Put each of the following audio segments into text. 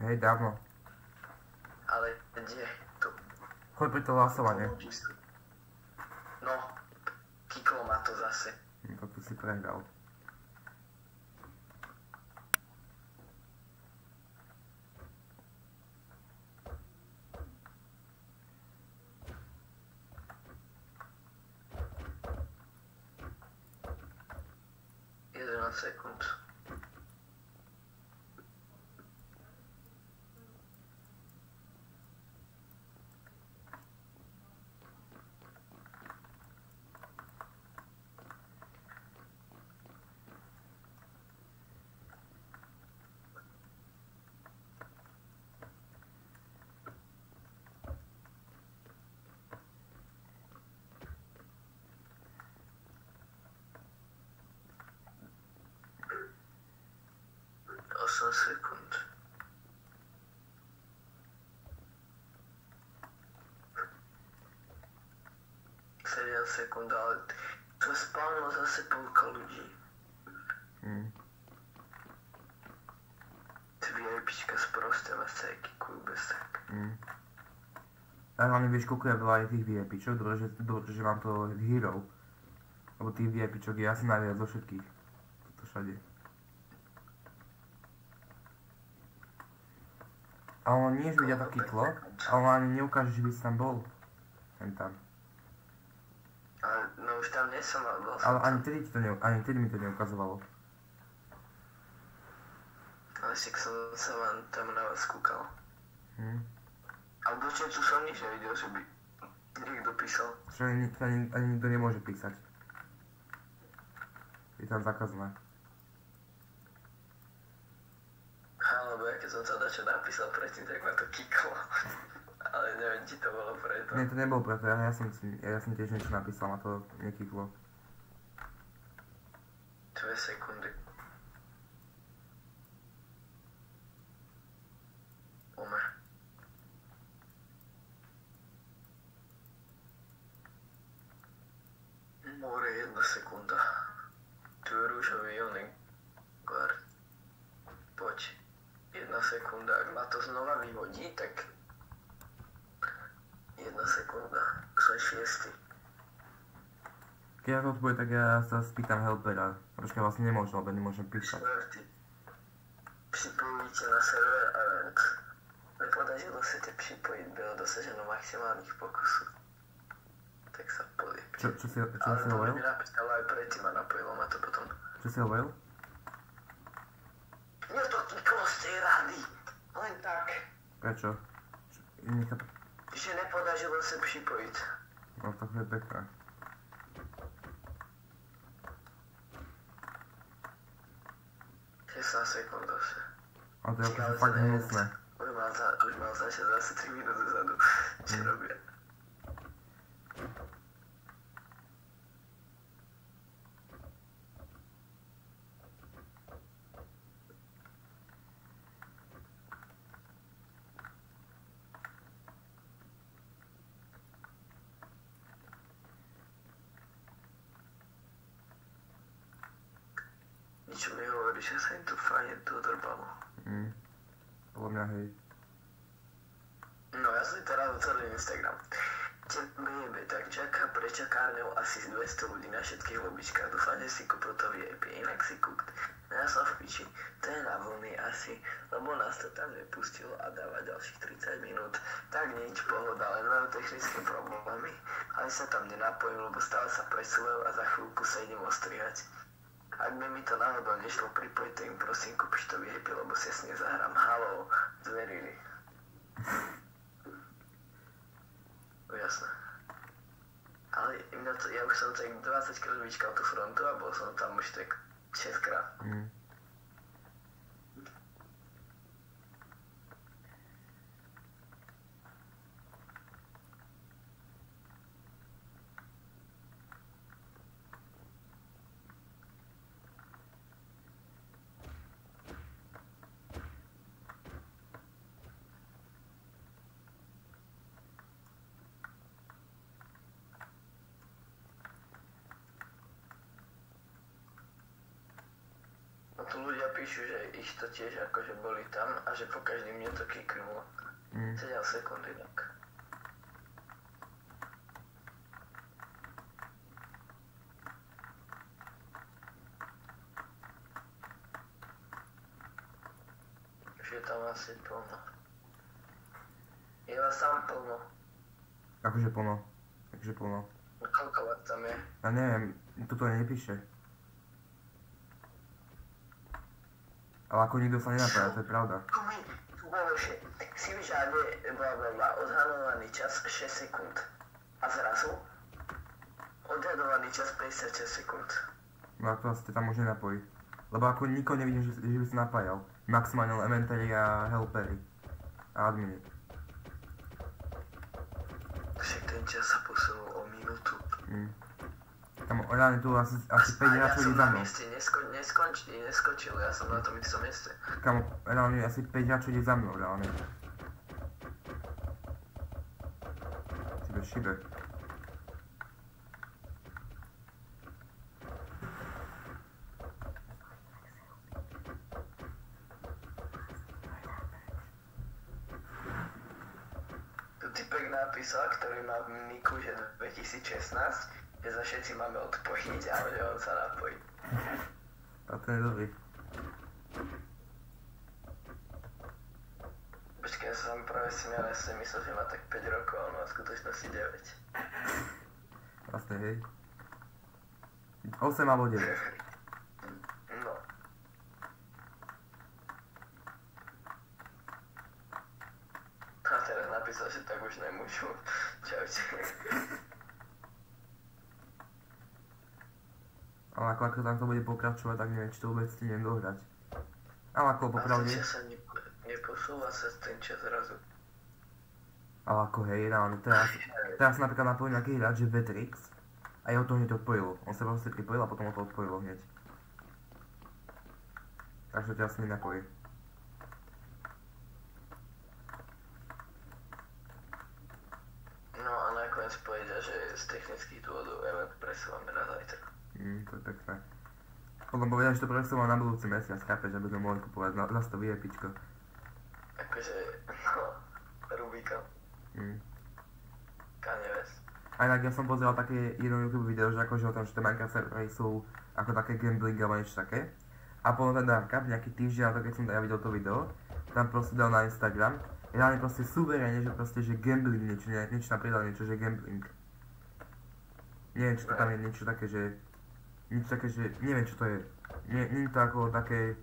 Hej, dávno. Ale kde? To... Choď pri to hlasovanie. No, kiklo ma to zase. To tu si prehral. Sekund. Sekund. 7 sekúnd, ale to spálilo zase polka ľudí. Ty VIPčka sprosté ma sa aj kikujú bez tak. A hlavne vieš, koľko je veľa aj tých VIPčok, dobre, že mám to hero. Lebo tých VIPčok je asi najviac zo všetkých. Toto všade. Ale on nie, že vidia taký klo, ale on ani neukáže, že by si tam bol. Len tam. Ale no už tam nie som, ale bol som ale tam. ani vtedy mi to neukazovalo. Ale však som sa vám tam na vás kúkal. Ale do četu som nič nevidel, že by niekto písal. Čo ani nikto nemôže písať. Je tam zakazané. Lebo ja keď som sa dačo napísal predtým, tak ma to kiklo. Ale neviem, či to bolo preto. Nie, to nebolo preto, ja som tiež niečo napísal, ma to nekiklo. 2 sekundy. Ume. More 1 sekunda. Tu je rúžový Uniguard. Poď. 1 sekunda, ak ma to znova vyhodí, tak 1 sekunda, som 6. Keď to bude, tak ja sa spýtam helpera. Troška vlastne nemôžem, lebo nemôžem písať. 4. Připojíte na server event. Nepodařilo se ti připojit, bylo dosaženo maximálních pokusů. Tak sa podie. Čo si hovoril? Ale to mi napísalo aj predtým a napojilo ma to potom. Čo si hovoril? Mne to kiklo z tej rady. Len tak. Prečo? Že nepodažilo sa připojiť. No to je pekné. Sekúnd zase. A to je akože fakt hnusné. Už mal začať zase 3 minút dozadu. Čo robia? Niečo mi hovorí, že sa im tu fajne dodrbalo. Podľa mňa hej. No ja som si to rád celý Instagram. Tebe tak čaká pre čakárňou asi 200 ľudí na všetkých lobičkách. Dúfam, že si kúpil to VIP, inak si kúpt. No ja som v piči. To je na vlny asi, lebo nás to tam nepustilo a dáva ďalších 30 minút. Tak nič, pohoda, len majú technické problémy. Ale sa tam nenapojím, lebo stále sa presúvajú a za chvíľku sa idem ostrihať. Ak by mi to náhodou nešlo, pripojte im prosím, kúpiš to VIP, lebo si s nezahrám. Haló, zverili. Jasné. Ale ja už som tak 20 krát vyčkal tú frontu a bol som tam už tak 6 krát. píšu, že ich to tiež akože boli tam a že po každým mne to kiknulo. 7 sekúnd inak. Už je tam asi plno. Je vás tam plno. Akože plno. Takže plno. Koľko vás tam je? Ja neviem, toto nepíše. Ale ako nikto sa nenapája, to je pravda. Tu bolo, že si vyžádne blablabla odhadovaný čas 6 sekúnd. A zrazu odhadovaný čas 56 sekúnd. No a to asi tam už nenapojí. Lebo ako nikoho nevidím, že by sa napájal. Maximálne elementári a helpery. A admini. Však ten čas sa posunul o minútu. Tam reálne tu asi 5 hráčov ide za mnou. Ja som na mieste neskočil, ja som na tom istom mieste. Kamo, reálne asi 5 hráčov ide za mnou, reálne. Šibe. Tu typek napísal, ktorý má v niku, že 2016, že sa všetci máme odpojiť a on sa napojí. A to je dobrý. Počkaj, ja som práve smial, ja som myslel, že má tak 5 rokov, ale má v skutočnosti 9. Vlastne, hej. 8 alebo 9. No. A teraz napísal, že tak už nemôžu. Čaute. Ale ako tam to bude pokračovať, tak neviem, či to vôbec stihnem dohrať. Ale ako popravde... A ten čas sa neposúva sa ten čas zrazu. Ale ako hej, reálne, teraz napríklad napojil nejaký hráč, že Vetrix, a jeho to hneď odpojilo. On sa proste pripojil a potom ho to odpojilo hneď. Takže teraz sa mi napojí. No a nakoniec povedia, že z technických dôvodov event presúvame na zajtra. To je pekné. Potom povedal, že to presúval na budúci mesiac, chápeš, aby sme mohli kupovať za to VIPčko. Akože, no, Rubika. Kanye West. A inak ja som pozeral také jedno YouTube video, že akože o tom, že tie Minecraft servery sú ako také gambling alebo niečo také. A potom ten Darkup, nejaký týždeň na to, keď som ja videl to video, tam proste dal na Instagram. Reálne proste suverénne, že proste, že gambling niečo, niečo tam pridal niečo, že gambling. Neviem, či to tam je niečo také, že... Niečo také, že... Neviem, čo to je. Nie je to ako také...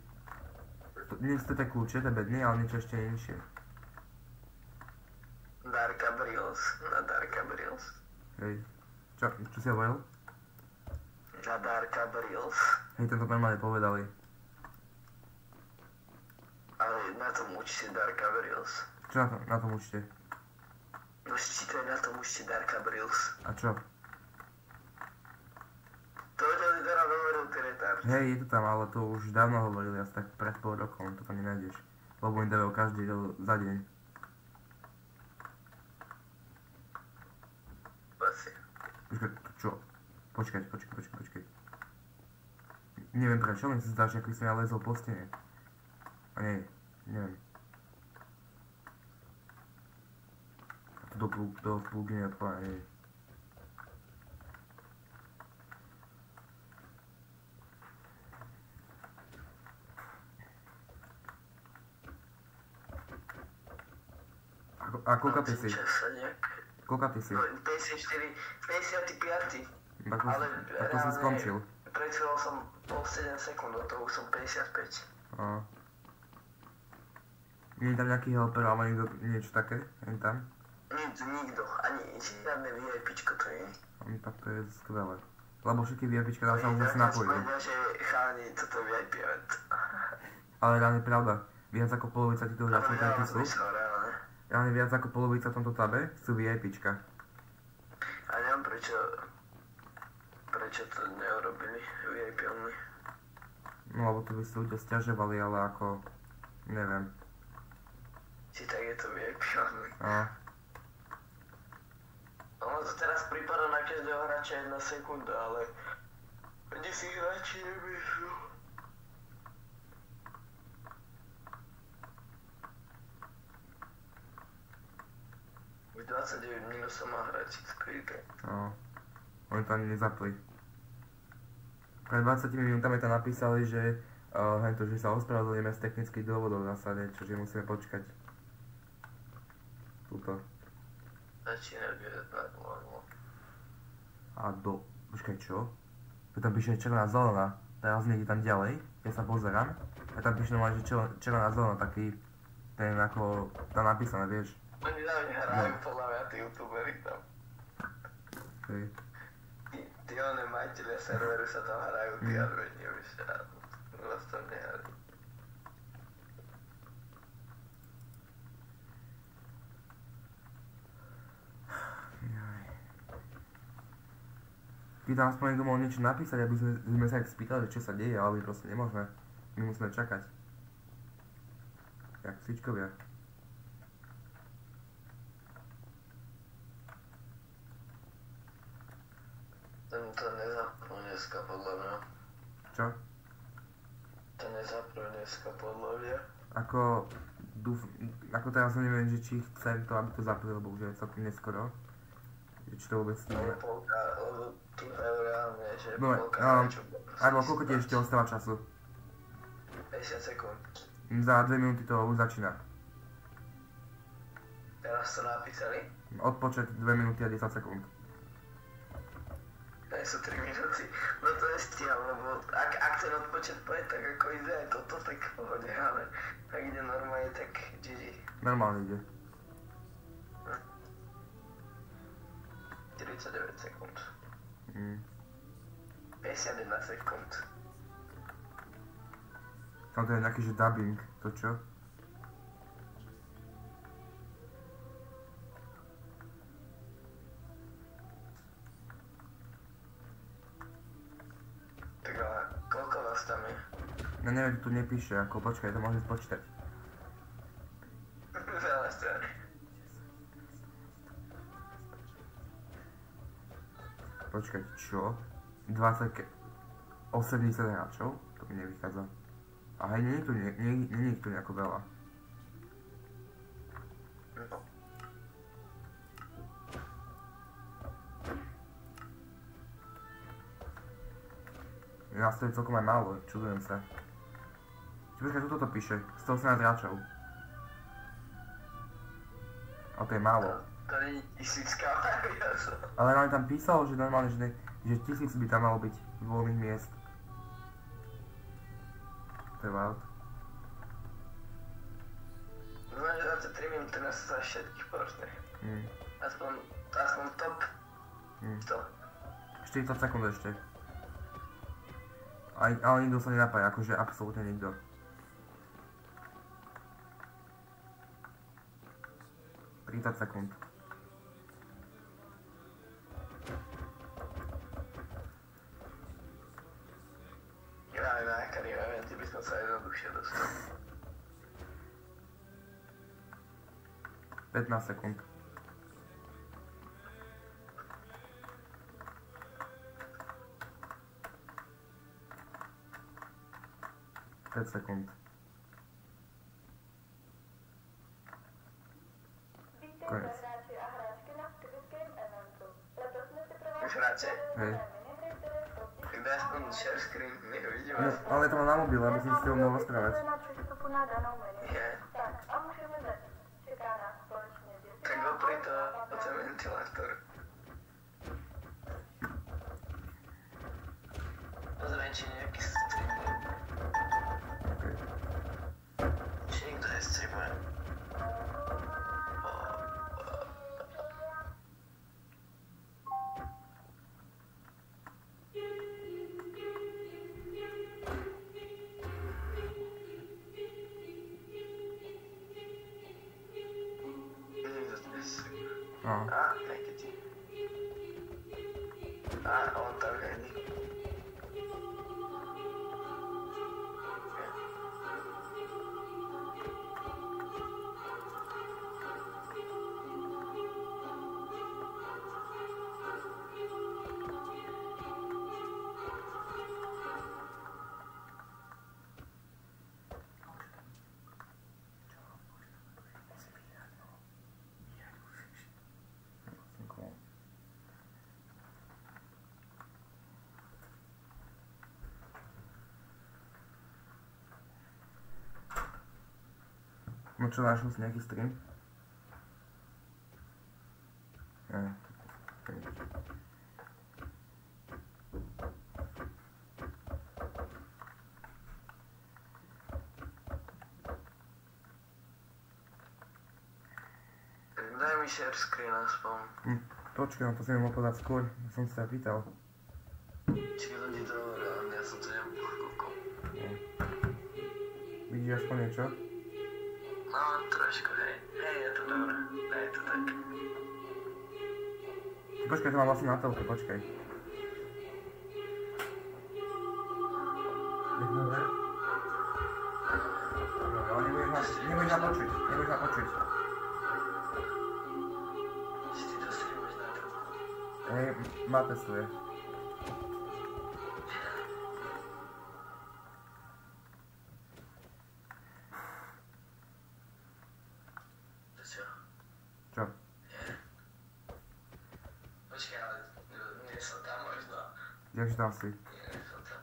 Nie sú to tie kľúče, tie bedny, ale niečo ešte inšie. Darkup Reels. Na Darkup Reels. Hej. Čo si hovoril? Na Darkup Reels. Hej, tento normálne povedali. Ale na tom určite Darkup Reels. Čo na tom určite? Určite na tom určite Darkup Reels. A čo? To ťa teraz hovoril, ty retard. Hej, je to tam, ale to už dávno hovorili, asi tak pred pol rokom, to tam nenájdeš. Lebo im dávajú každý za deň. Asi. Počkaj, čo? Počkaj. Neviem prečo, len si zdá, že ako som ja lezol po stene. A nie, neviem. A to do plúgy neodpája, nie. A koľka ty si? Koľka ty si? 54, 55. Tak to som skončil. Pred chvíľou som bol 7 sekúnd, do toho už som 55. Nie je tam nejaký helper alebo niečo také? Jen tam? Nikto, ani žiadne VIPčko to nie je. Tak to je skvelé. Lebo všetky VIPčka tam sa už asi napojili. Povedal, že cháni toto VIP event. Ale reálne pravda. Viac ako polovica týchto hráčov, ktorí sú. Reálne viac ako polovica v tomto tabe sú VIPčka. A neviem prečo to neurobili VIP only. No lebo to by si ľudia sťažovali, ale ako... Neviem. Či tak je to VIP only. Ono to teraz prípada na každého hráča 1 sekunda, ale... Kde si hráči nemyslú. 29 minút som mal hrať Squid Game. No. Oni to ani nezapli. Pred 20 minútami tam napísali, že že sa ospravedlníme z technických dôvodov zásade, čiže musíme počkať. Tuto. Začína 19.00. A počkaj, čo? To tam píše červená zelená. Teraz niekde tam ďalej, ja sa pozerám. A tam píše normálne, že červená zelená, taký ten ako tam napísané, vieš. Oni tam hrajú podľa mňa tí youtuberi tam. Hej. Tí oné majiteľia serveru sa tam hrajú, tí admini už a vás tam nehrajú. Ty tam aspoň niekto mohol niečo napísať, aby sme sa ich spýtali, čo sa deje, ale proste nemôžeme. My musíme čakať. Jak psíčkovia. Ten to nezapnú dneska podľa mňa. Čo? To nezapnú dneska podľa mňa. Ako teraz neviem, že či chcem to, aby to zapli, lebo už je celkom neskoro. Či to vôbec nie je. Lebo tu hrajú reálne, že No, Arvo, koľko ti ešte ostáva času? 50 sekúnd. Za 2 minúty to už začína. Teraz to napísali? Odpočet 2 minúty a 10 sekúnd. To sú 3 minúty. No to je stiaľ, lebo ak ten odpočet pôjde tak ako ide aj toto, tak v pohode, ale ak ide normálne, tak GG. Normálne ide. 49 sekúnd. 51 sekúnd. Tam to je nejaký, že dubbing, to čo? Tak ale koľko vás tam je? No neviem, tu nepíše, ako počkaj, to môžeš počítať. Veľa strany. Počkaj, čo? 20 80 hráčov? To mi nevychádza. A hej, nie je tu nejako veľa. No. Nás to je celkom aj málo, čudujem sa. Počkaj, tu toto píše, 118 hráčov. A to je málo. To nie je tisícka, Ale nám tam písalo, že normálne, že 1000 by tam malo byť voľných miest. To je wild. Znamená, že 23 minúty nás sa všetkých povrstných. Aspoň top 100. 40 sekúnd ešte. Ale nikto sa nenapája, akože absolútne nikto. Tridsať sekúnd. Hráme na akadémie, eventy by som sa jednoduchšie dostal. 15 sekúnd. Sekúnd. Konec. Už hráte? Hej. Tak daj aspoň share screen, nech ho vidíme. No, ale to mám na mobile, aby som si s tebou mohol rozprávať. Je. Tak opri to o ten ventilátor. Pozriem, či nejaký stream je. Okay. Či niekto nestreamuje. Nekedy. On tam není. No čo, našiel si nejaký stream? Ne. Daj mi share screen aspoň. Počkaj, no to si mi mohol podať skôr, som sa pýtal. Čiže to ti to hovoril, ja som to nepochopil. Vidíš aspoň niečo? No, trošku, hej. Hej, je to dobré. Daj to tak. Počkaj, to mám vlastne na telke, počkaj. Je to dobré? No, ale nebudeš ma počuť, nebudeš ma počuť. Si ty to streamuješ na to. Hej, má testuje. To čo? Čo? Nie? Počkaj, ale nie som tam možno. Kdeže tam si? Nie som tam.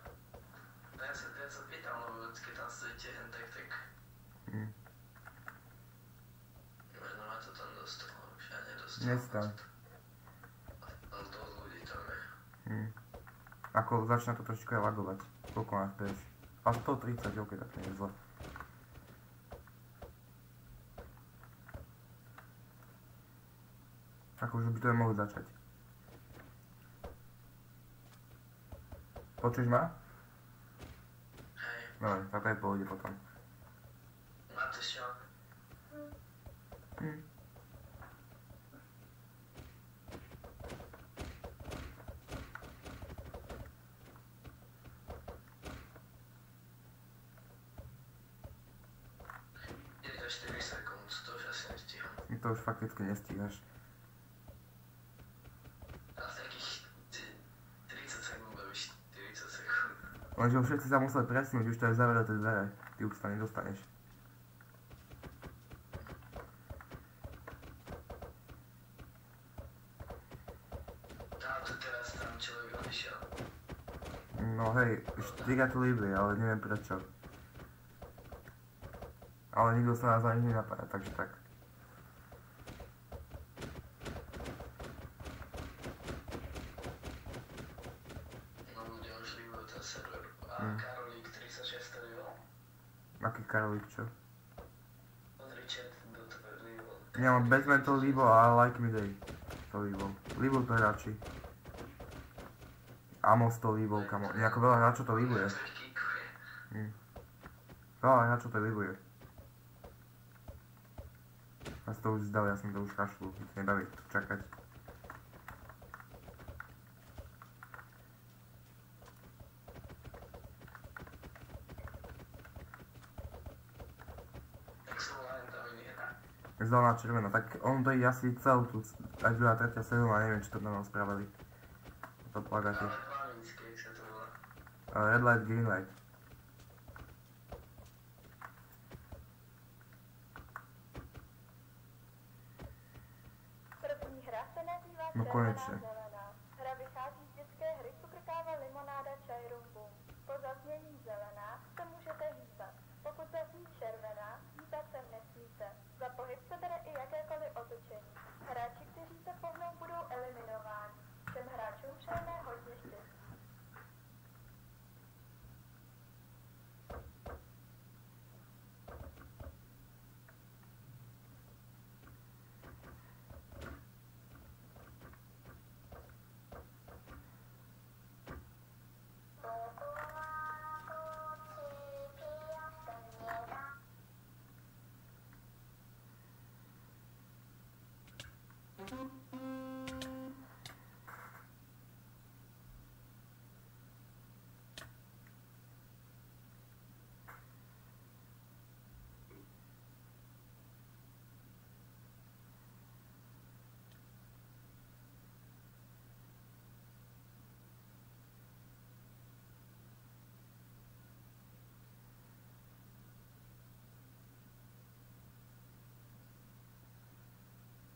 Ja sa pýtam, lebo keď tam stojíte hen tak. Možno ma to tam dostalo, už ja nedostalo. Nie si tam. Ale dosť ľudí tam je. Ako začína to trošičku aj lagovať. Koľko má FPS? A 130, ok, tak nie je zle. Ako už by to aj mohli začať. Počuješ ma? Hej, Dobre, tak aj pôjde potom. máte čo? Je to 4 sekúnd, to už asi nestíham. To už fakticky nestíhaš. Ale takých 30 sekúnd, aby 40 sekúnd. Lenže už všetci sa museli presnúť, už to je zavreté dvere. Ty už sa nedostaneš. Táto teraz tam človek odišiel. No hej, 4 tu líbí, ale neviem prečo. Ale nikto sa nás ani nenapája, takže tak. No ľudia už líbujú ten server. A Karolík 36 to líbol. Aký Karolík, čo? Pozri chat, kto to líbol. Ja mám Batman to líbol a Like Me Day to líbol. Líbol to hráči. Amos to líbol, kamo. Nejako veľa hráčov to líbuje. To ich kikuje. Veľa hráčov to líbuje. Ja si to už zdal, ja som to už kašľu. Nebaví tu čakať. Tak som len tam iný hra. Zelená červená, tak on to je asi celú tú, aj druhá, tretia sezóna, neviem, či to na nás spravili. To plagáte. Ale Plaminské, jak sa to volá. Red light, green light. První hra se nazývá No Červená konečně. zelená. Hra vychází z dětské hry Cukrkáva limonáda Čaj Rum Bum. Po zaznění zelená se můžete hýbat. Pokud zazní červená, hýbat se nesmíte. Za pohyb se bere i jakékoliv otočení. Hráči, kteří se pohnou, budou eliminováni. Všem hráčům přejeme hodně štěstí.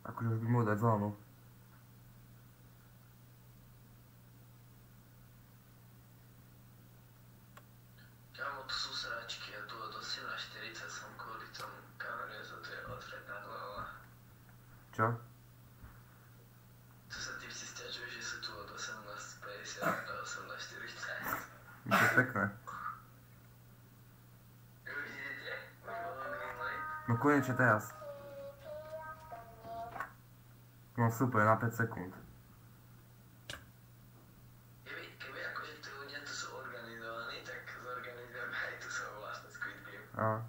Akože už by mohol dať zelenú. Kámo, to sú sračky a tu od 18:40 som kvôli tomu kameре Čo? Tu sa typci sťažujú, že sú tu od 18:50 do 18:40. To je pekné. Už idete? Už bolo green light? No konečne teraz. No super, na 5 sekúnd. Keby akože tí ľudia tu sú organizovaní, tak zorganizujeme aj tu svoju vlastnú Squid Game. A.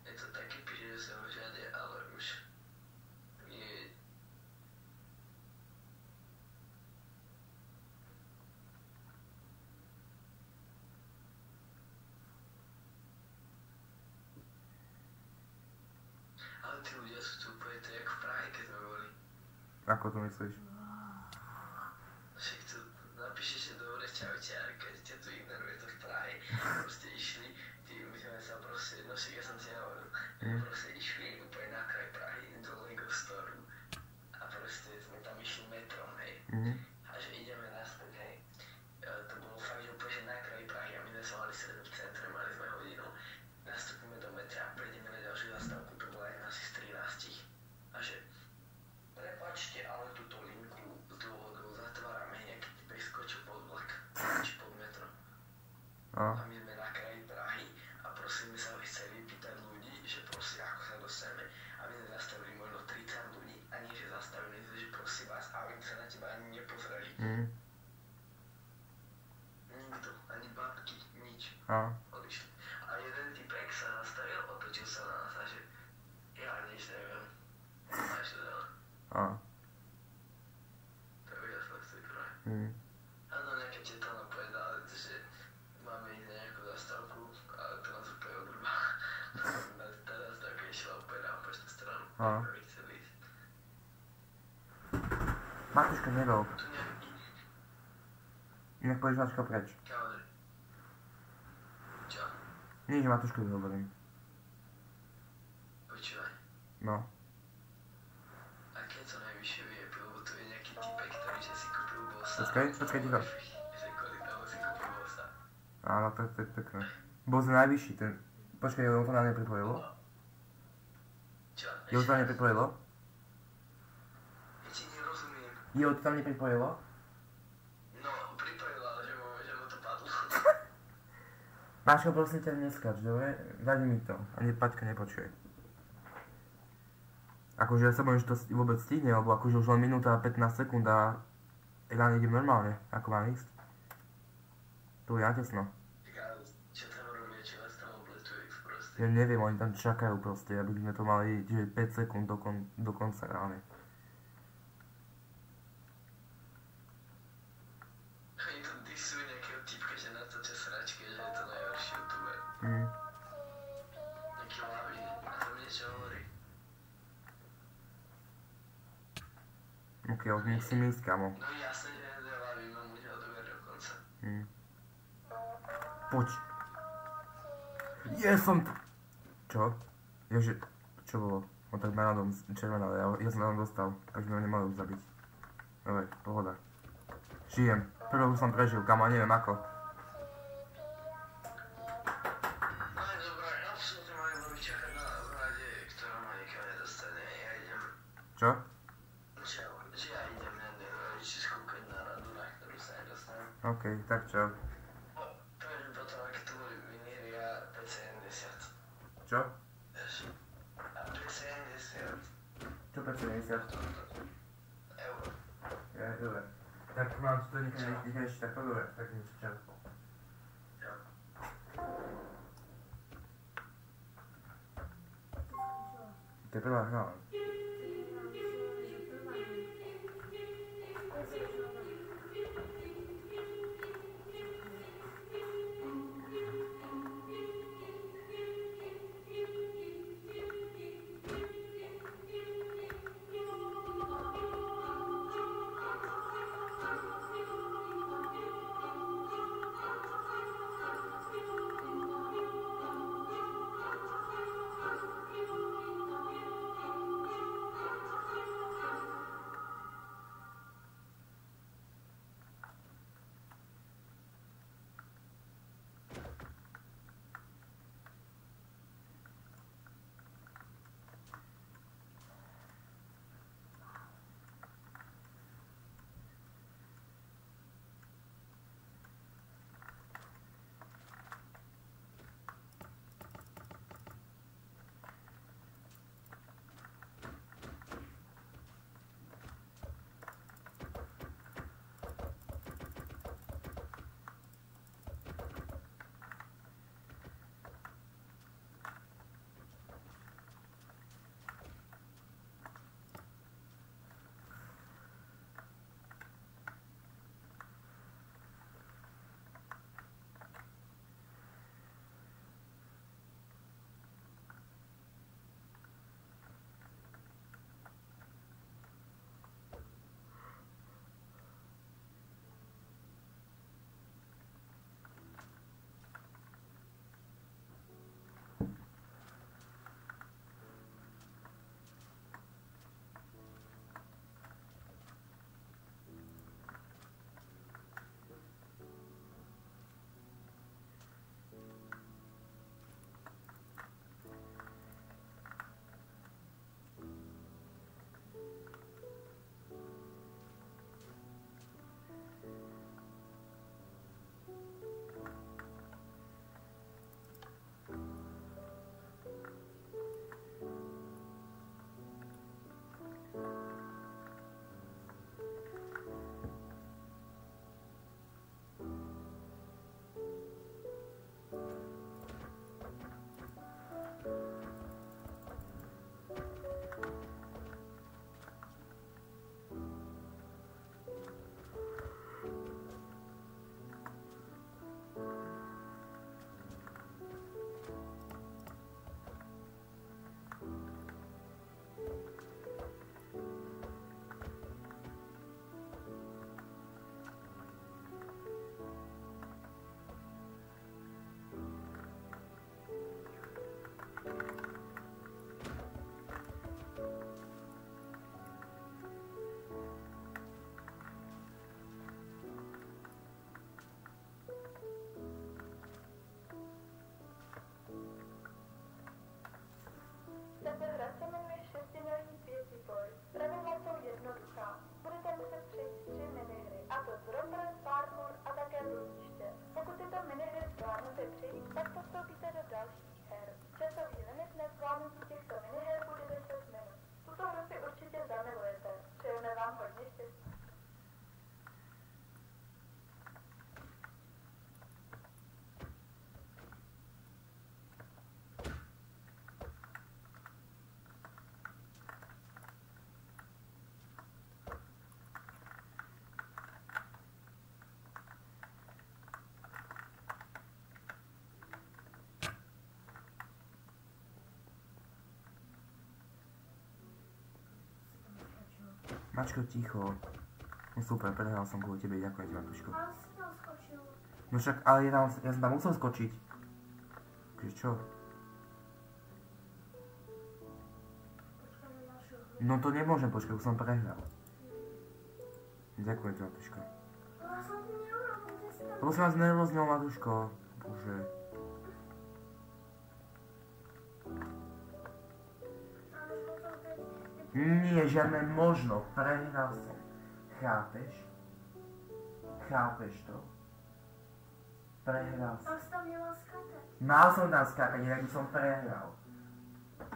Je to také píše, že som všade, ale už nie. Ale tí ľudia sú tu úplne to jak v Prahe, keď sme boli. Ako to myslíš? Však tu napíšeš, že dobre, čaute, a keď ťa tu ignoruje to v Prahe, proste išli, my sme sa proste, no však ja som si hovoril, proste išli úplne na kraj Prahy do Lego Store a proste sme tam išli metrom, hej, a že ideme naspäť, hej, to bolo fakt, že úplne že na kraji Prahy a my sme sa mali stretnúť v centre, mali sme hodinu, nastúpime do metra a prejdeme na ďalšiu zastávku, to bola jedna asi z 13 a že prepáčte, ale túto linku z dôvodov zatvárame, nejaký typ skočil pod vlak, či pod metro. A my sme na kraji Prahy a prosím, my sa chceli pýtať ľudí, že proste ako sa dostaneme. A my sme zastavili možno 30 ľudí a nie, že zastavili, že prosím vás, a oni sa na teba ani nepozreli. Nikto, ani babky, nič. Odišli. A jeden typek sa zastavil, otočil sa na nás a že ja nič neviem. Máš to dala. To je úžasné z tej Prahy. Áno, nejaká teta nám povedala, že máme ísť na nejakú zastávku, ale to nás úplne odrúba. Tá zastávka išla úplne na opačnú stranu. My chceli ísť. Matuška, nerob. Tu nejaký Inak pôjdeš Mačka preč. kamery. Čo? Nie, že Matuška hovorím. Počúvaj. No. A keď to najvyššie VIP, lebo tu je nejaký typek, ktorý že si kúpil bossa. Počkaj, ticho. Že kvôli tomu si kúpil bossa. Áno, to je pekné. Bol si najvyšší, ten... Počkaj, jeho to nám nepripojilo? Čo? Jeho to nám nepripojilo? Ja ti nerozumiem. Jeho to tam nepripojilo? No, pripojil, ale že mu to padlo. Máško, prosím ťa, neskač, dobre? Daj mi to. Ani Paťka nepočuje. Akože ja sa bojím, že to vôbec stihne, lebo akože už len minúta a 15 sekúnd a ja nejdem normálne, ako mám ísť. Tu je ja tesno. Čo tam robia, čo vás tam obletujú proste? Ja neviem, oni tam čakajú proste, aby sme to mali, že 5 sekúnd do konca ráne. Oni tam disujú nejakého typka, že natáča sračky, že je to najhorší youtuber. Nejaký lavín, a to mi niečo hovorí. Ok, musím ísť, kamo. No jasne, že je lavín, mám už ho dober dokonca. Poď. Som tu. Čo? Ježe, čo bolo? On tak ma nadom červená, ale ja som tam dostal, takže ma nemali už zabiť. Dobre, pohoda. Žijem. Prvú som prežil, kamo, neviem ako. No je dobré, absolútne ma neboli čakať na vláde, ktorá ma nikam nedostane, ja idem. Čo? Že ja idem si skúkať na radu, na ktorú sa nedostanem. Ok, tak čo? Poviem potom, aké to boli viníry a 5,70. Čo? A 5,70 Čo 570? eur. Ja, dobre. Tak mám tu nechaj ešte takto, dobre, tak niečo čas. Jo. To je prvá hra. zvládnutí těchto miniher budete 6 minut. Tuto hru si určitě zamilujete. Přejeme vám hodně štěstí. Mačko, ticho. No super, prehral som kvôli tebe, ďakujem ti, Matuško. Ale si tam skočil. No však, ale ja som tam musel skočiť. Takže čo? Počkaj na ďalšiu hru. No to nemôžem počkať, už som prehral. Ďakujem ti, Matuško. Ale ja som to neurobil, kde si tam... Lebo som vás nervoznil, Matuško. Bože. Ale že to teď... Nie, žiadne možno. Prehral som. Chápeš? Chápeš to? Prehral som. Tak si tam nemal skákať. Mal som tam skákať, inak by som prehral.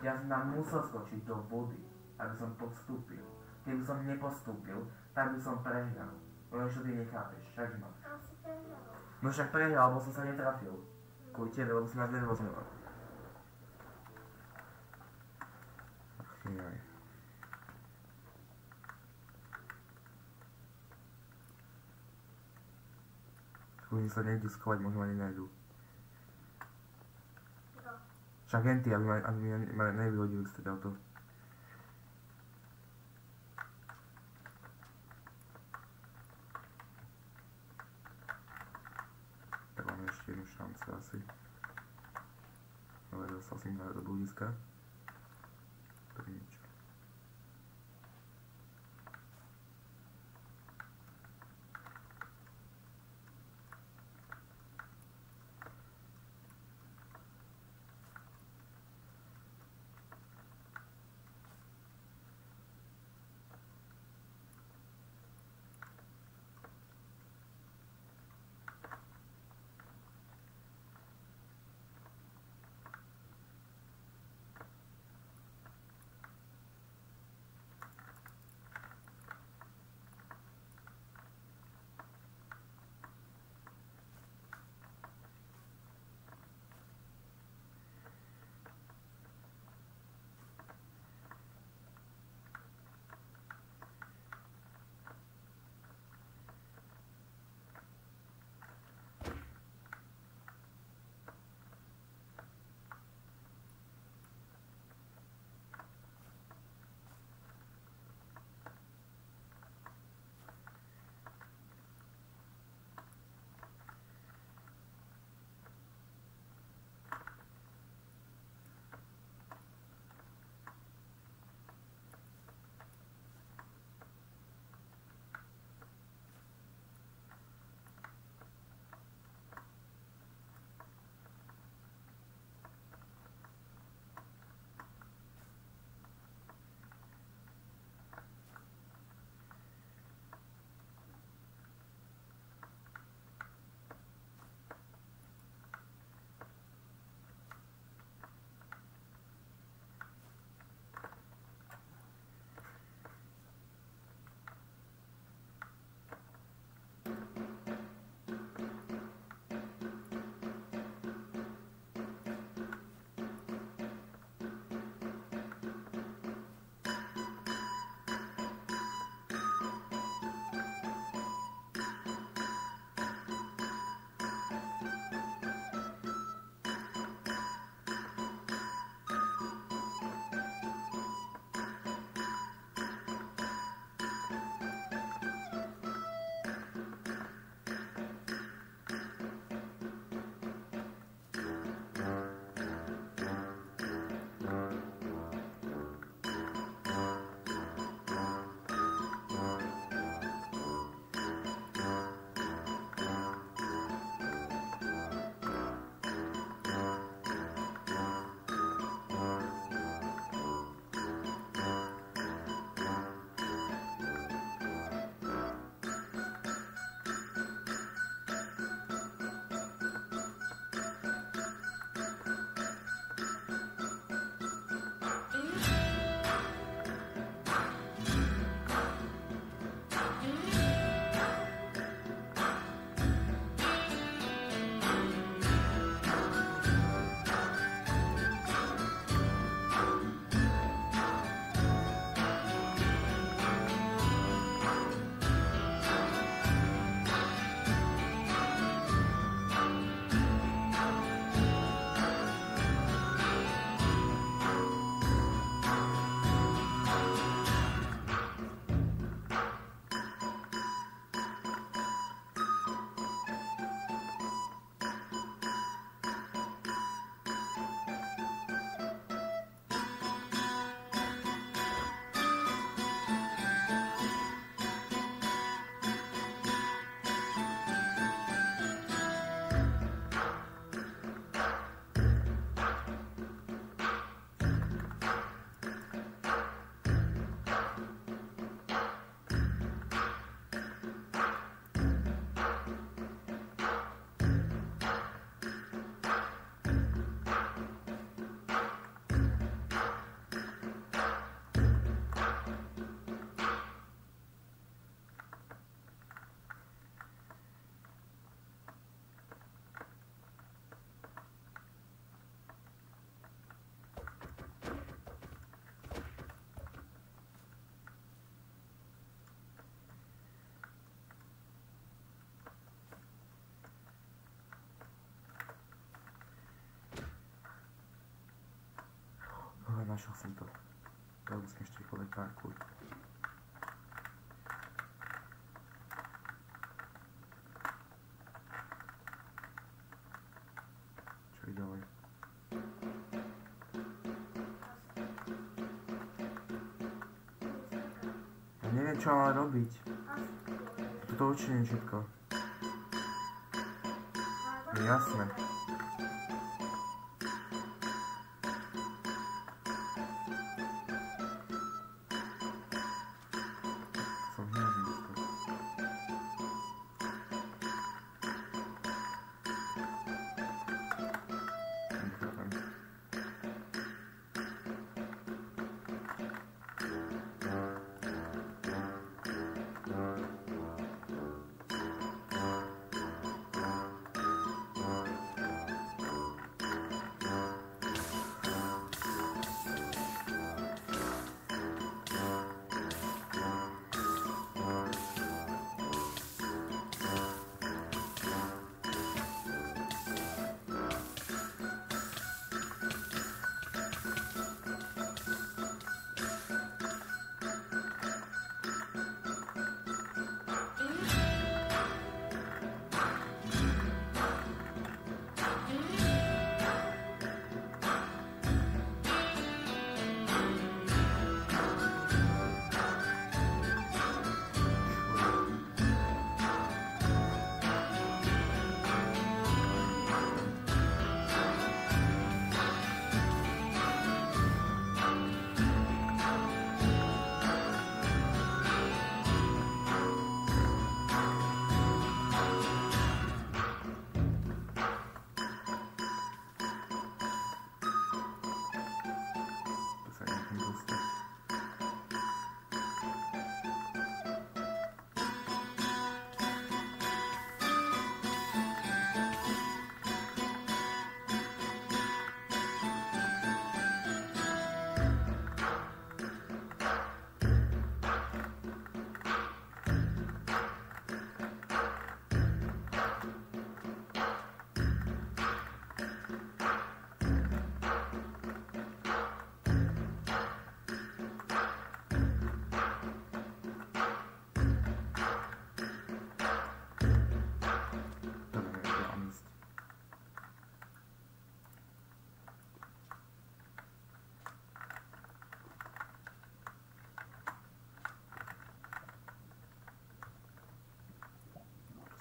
Ja som tam musel skočiť do vody, aby som postúpil. Keby som nepostúpil, tak by som prehral. No ešte ty nechápeš, však ma. Tam si prehral. No však prehral, lebo som sa netrafil. Kvôli tebe, lebo som nás nerozmýval. Ach jaj. Oni sa niekde schovať, možno ma nenajdu. No. Však jen ty, aby ma nevyhodili z teda to. Tak máme ešte jednu šancu asi. Ale dostal som do blúdiska. To je niečo. Našiel som to. Ja musím ešte rýchlo dať parkour. Čo je ďalej? Ja neviem, čo mám robiť. Toto určite nie všetko. Jasné. Som hnežný dostal. Nechápem.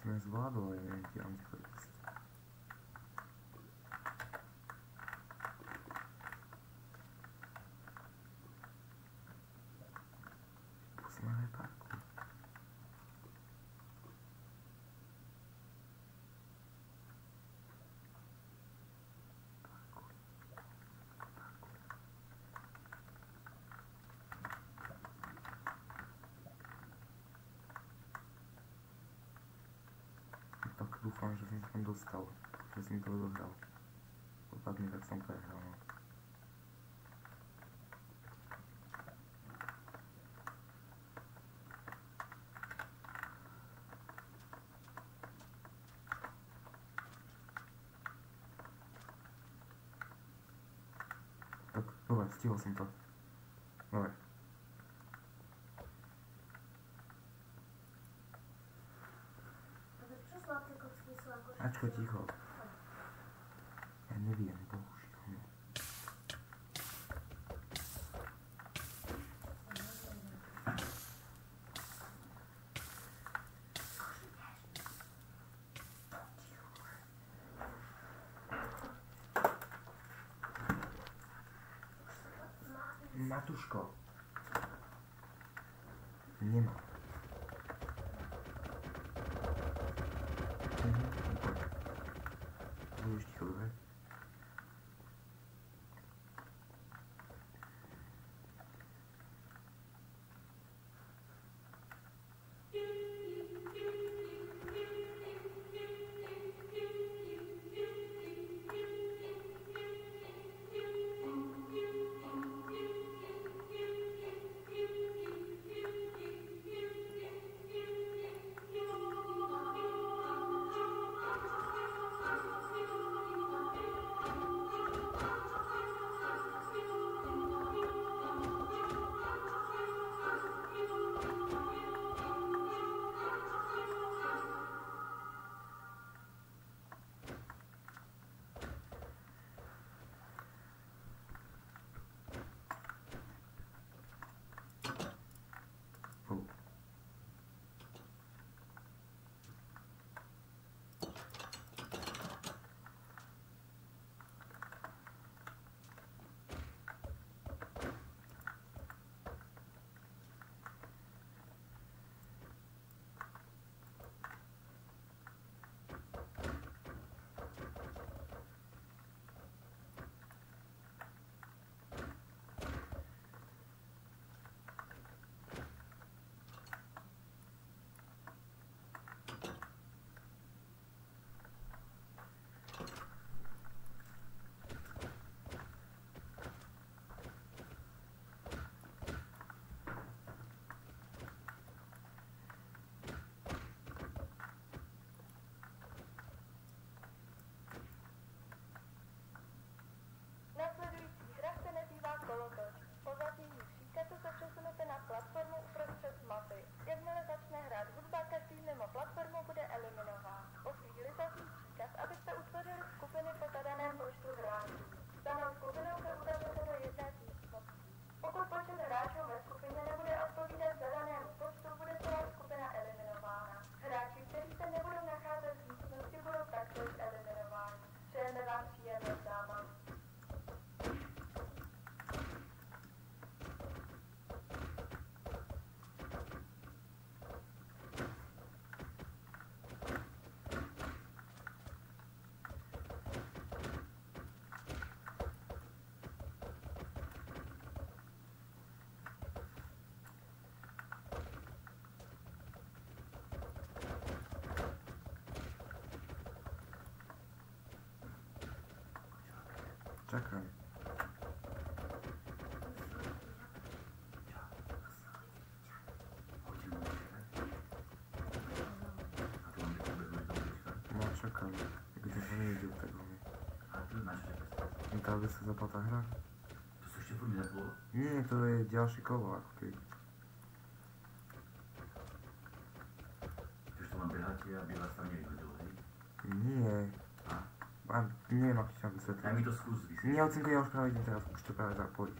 Som ja zvládol, ale neviem, kde mám ticho ísť. Musím aj parku. Tak dúfam, že som sa tam dostal, že som to odohral. Dopadne, tak som prehral. No. Tak, dobre, stihol som to. Dobre. Ačko, ticho. Ja neviem, bohužiaľ. Matuško. Nemám. Budeš ticho, dobre? Čakám. No čakám. By som sa nevidel tak veľmi. Tam by sa zapala tá hra? To sa ešte furt nezaplo? Nie, to je ďalšie kolo ako keby. Čiže to mám behať aby vás tam nevyhodil, hej? Nie. Neviem, ako ti tam vysvetlím. Daj mi to skús vysvetliť. Nie, Ocinko, ja už práve idem teraz, už to práve zapojiť.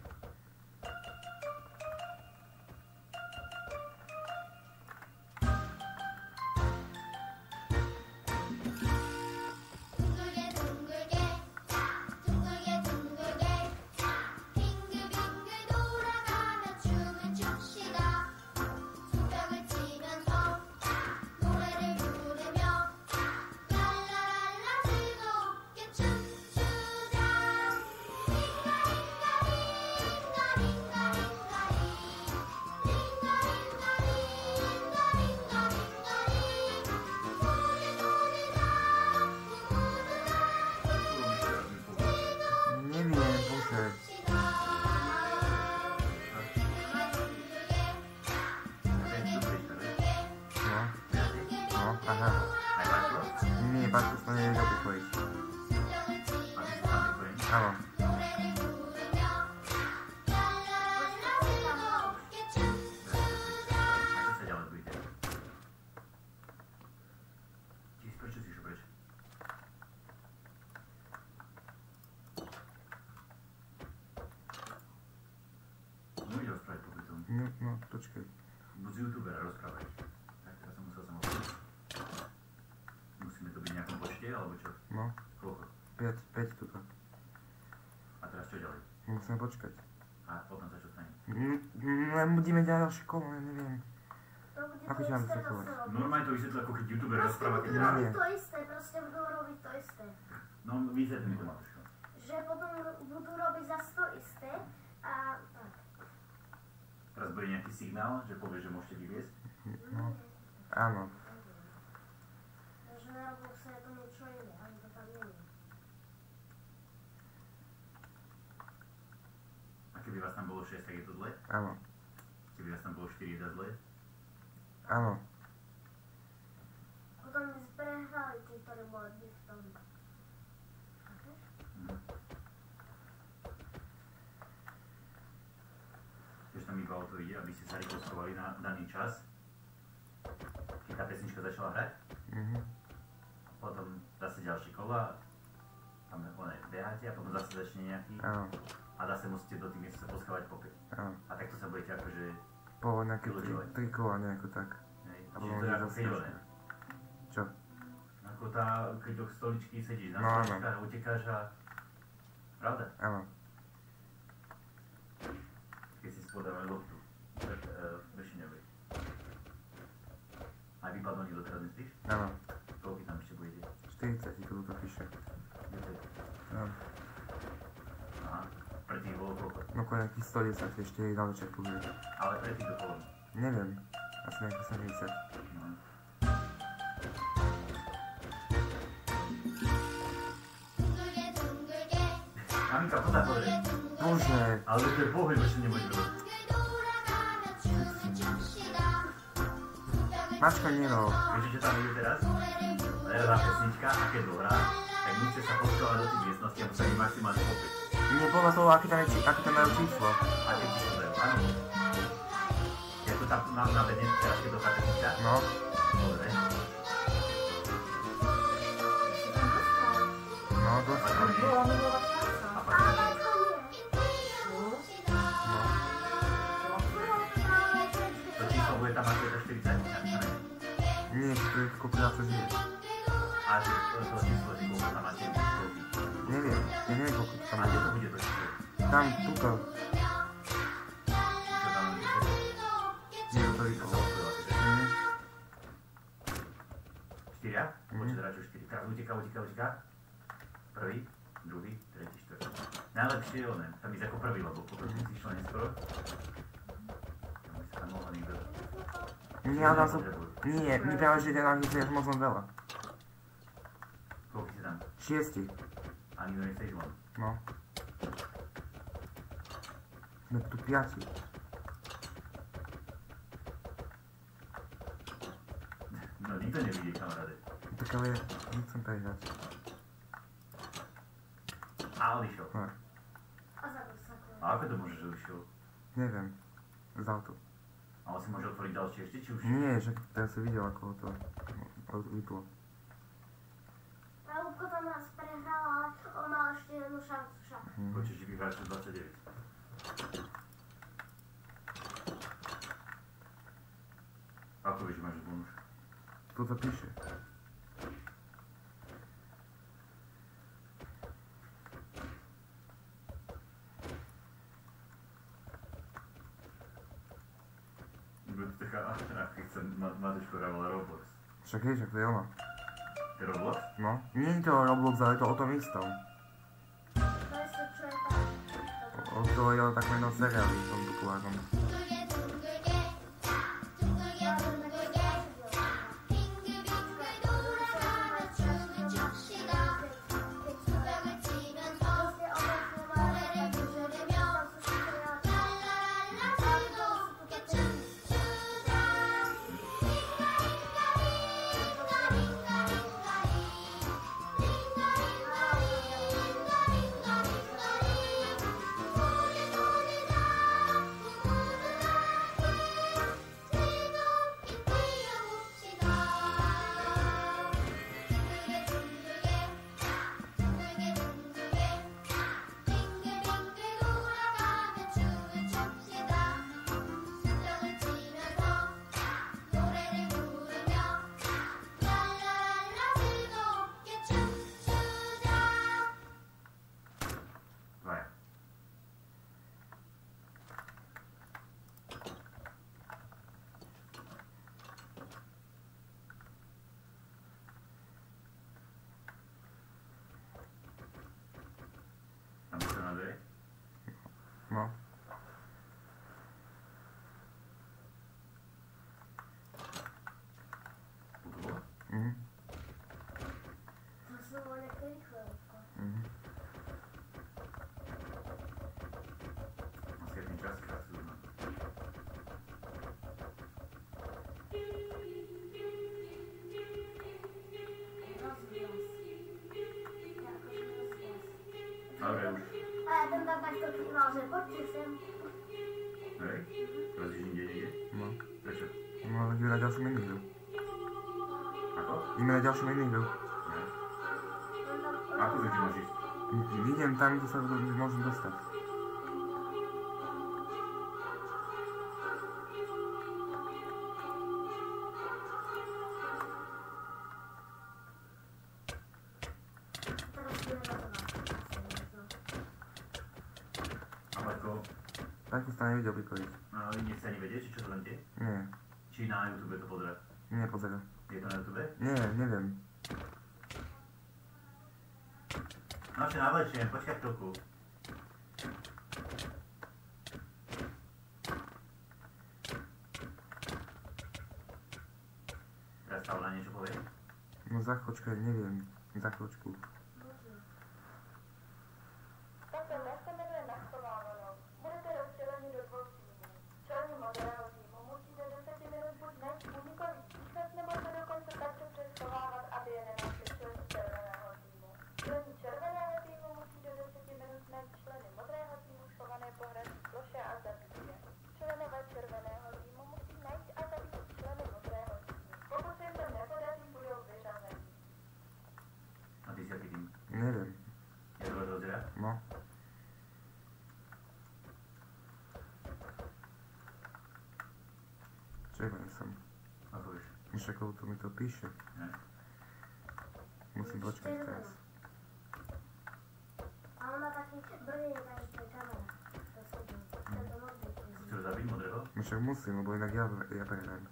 Pak to sa nevedel pripojiť. Áno. Prečo si išol preč? No ide rozprávať popri tom. No, počkaj. Buď z youtubera rozprávaj. Tak teraz som musel samostatný. Musíme to byť v nejakom počte, alebo čo? No. Koľko? 5 tuto. A teraz čo ďalej? Musíme počkať. A potom sa čo stane? Len budeme ďalšie kolo, ja neviem. To bude Ako to ti mám isté, vysvetľovať? zase robiť. Normálne to vysvetľa, ako keď youtuber Proste rozpráva, keď budú hrá. robiť to isté, proste budú robiť to isté. No vysvetli mi to, Matuško. Že potom budú robiť zase to isté a tak. Teraz bude nejaký signál, že povie, že môžete vyviesť. No. Áno. Takže na Robloxe je to niečo iné, ale to tam nie je. A keby vás tam bolo 6, tak je to zle? Áno. Keby vás tam bolo 4, je to zle? Áno. Potom by sme prehrali tí, ktorí boli v tom. Chápeš? Tiež tam iba o to ide, aby ste sa rýchlo schovali na daný čas. Keď tá pesnička začala hrať, potom zase ďalšie kola, tam beháte a potom zase začne nejaký Áno. a zase musíte do tých miest sa poschovať po 5. Áno. A takto sa budete akože, Po nejaké 3 kola, nejako tak. hej, A čiže potom to je ako zase keď ešte. Čo? Ako keď do stoličky sedíš na No, áno. stoličkách a utekáš a... Pravda? Áno. Keď si spodávali loptu, tak Vršiňovej. Aj vypadlo ani doteraz myslíš? Áno. Koľko tam ešte budete? 40 ti to tu píše. Áno. Aha, predtým bolo koľko? No nejakých 110 ešte na začiatku bude. Ale predtým do poloviny. Neviem. Asi nejakých 70. No. Maminka, poď pozrieť. Bože. Ale to je pohľad, že nemôžeš robiť. Mačka nerob. Vieš, čo tam ide teraz? Lerová pesnička a keď dohrá, tak musíte sa poschovať do tých miestností a musíte maximálne popiť. Nie podľa toho, aké tam majú číslo. A keď ti to dajú, áno. Je to tam na bedne, teraz keď dohrá pesnička? No. Dobre. No, dosť. A to nie. Bola nulová šanca. A pak Ale to nie. to číslo bude tam ako je to 40? Nie, to je koľko to žije. A že to číslo, že koľko tam máte koľky. Neviem. Ja neviem, koľko to tam A kde to bude. bude to číslo? Tam, tuto. Čo tam bude? Nie, to je To to. sa odpovedala, že? Mhm. 4? Počet hráčov 4. Teraz uteká. Prvý, druhý, tretí, štvrtý. Najlepšie je oné, tam ísť ako prvý, lebo potom si išiel neskoro. Tam by sa tam mohol niekto... Nie, ale tam sú... Nie, mi práve, že ten anglický je moc veľa. Koľko si tam? 6. A nikto nechce ísť von. No. Sme tu piati. No nikto nevidí, kamaráde. Tak ale nechcem prehrať. A odišiel. No, A za to sa A ako to môže, že odišiel? neviem. Vzal to. Ale si môže otvoriť ďalšie ešte, či už? Nie, že teraz si videl, ako to vyplo. A Lúbko tam raz prehral, ale on mal ešte jednu šancu však. Počuť, že vyhráš 29. Ako vieš, že máš bonus? Tu to píše. Bude to taká, keď sa Matúško hrával Roblox. Však hej, však to je ono. To je Roblox? No. Nie je to Roblox, ale je to o tom istom. To je to, čo je tam. To je o takom jednom seriáli, v tom populárnom. Dvaja. Tam je to na dve? No. Futbol? Mhm. To sú bolo nejaké rýchle, Lúbko. Mhm. Asi ten čas krásny. Rozvíjal si. Ja akože rozvíjal si. Dobre, už. A ja ten tam takto kýval, že poďte sem. Hej? Rozíš inde niekde? No. Prečo? No, ale ideme na ďalšiu minihru. Ako? Ideme na ďalšiu minihru. Ne. Ako to ti môžeš ísť? Idem tam, kde sa môžem dostať. Teraz ideme na to na A Marko, Takú sa nevidel prikoliť. ale nechce ani vedieť, či čo to len tie? Nie. Či na YouTube to pozerať? Nie, pozera. Je to na YouTube? Nie, neviem. No ešte navlečiem, počkaj chvíľku. Teraz sa ona niečo povie? No za chvíľočku, neviem. Za chvíľočku. Tato les se jmenuje Nachovávanou. Budete rozděleni do dvou týmů. Členy modrého týmu musí do 10 minut buď nést únikový východ, nebo se dokonce tak dobře schovávat, aby je nenašli členy červeného týmu. Členy červeného týmu musí do 10 minut nést členy modrého týmu schované po hrací ploše a zabít je. Členové červeného týmu musí najít a zabít členy modrého týmu. Pokud se jim to nepodaří, budou vyřazeni. A ty si aký tým? Neviem. Je to rozdiera? No. Červený som. Ako vieš? Však to mi to píše. Ne? Musím počkať teraz. A on má taký brný, takže to je kamera. To sedí. Tento modrý. Chceš zabiť modrého? No však musím, lebo inak ja prehrám.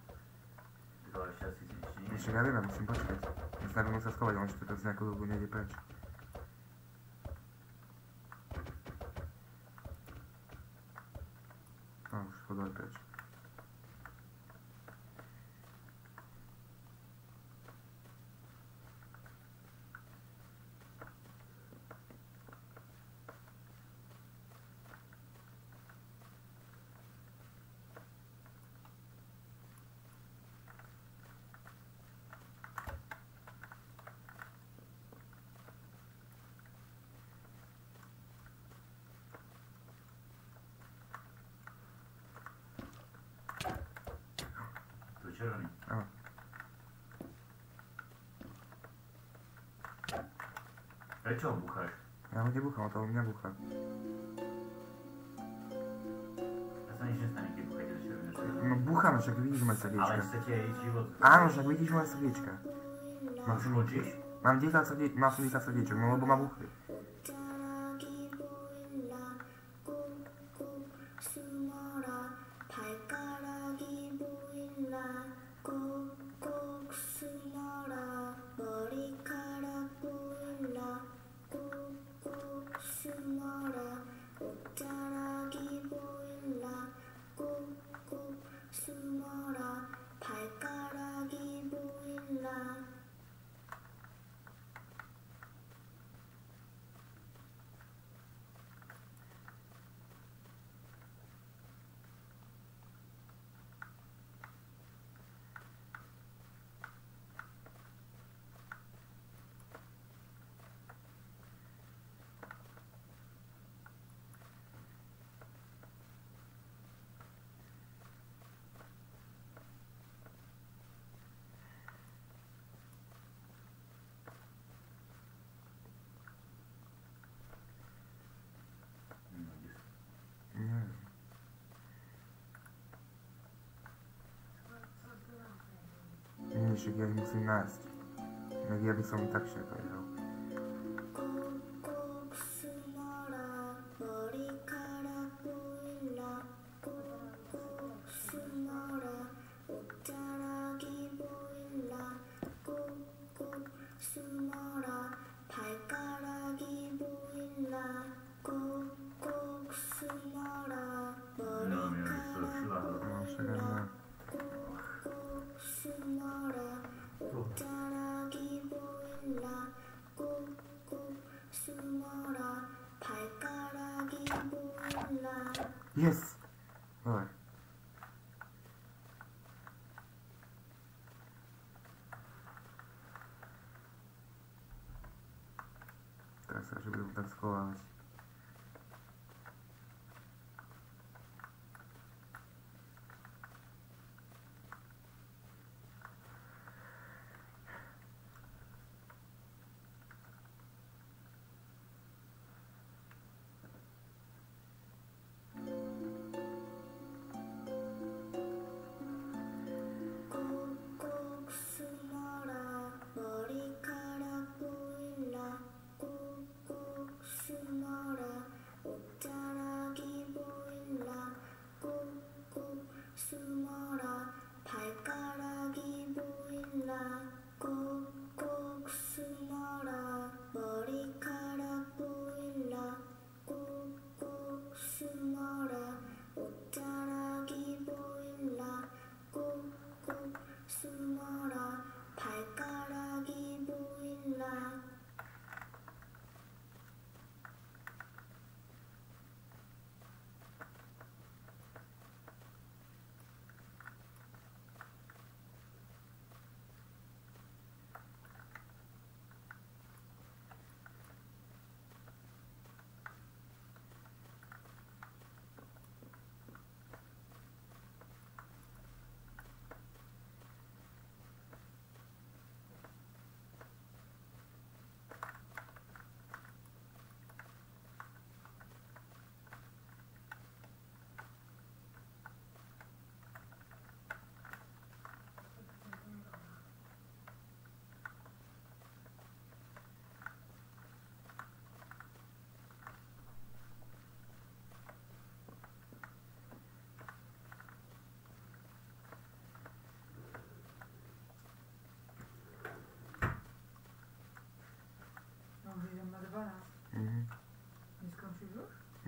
Tak ale ešte asi ešte nie. Však ja viem, musím počkať. Ja sa nebudem sa schovať, on ešte to z nejakú dobu nejde preč. A už chodil preč. Prečo ho búcháš? Ja ho nebuchám, to on mňa búcha. Ja sa nič nestane, keď búchajte do červené svetlo. No búcham, však vidíš moje Ale srdiečka. chcete ísť život... Áno, však vidíš moje srdiečka. Mám Už končíš? Mám 10 srdiečok, no lebo ma buchli. Nie. Nie, však ja ich musím nájsť. Tak ja by som tak všetko vedel. No, však aj ja. Yes! Dobre. Teraz sa, že budem tak schovávať.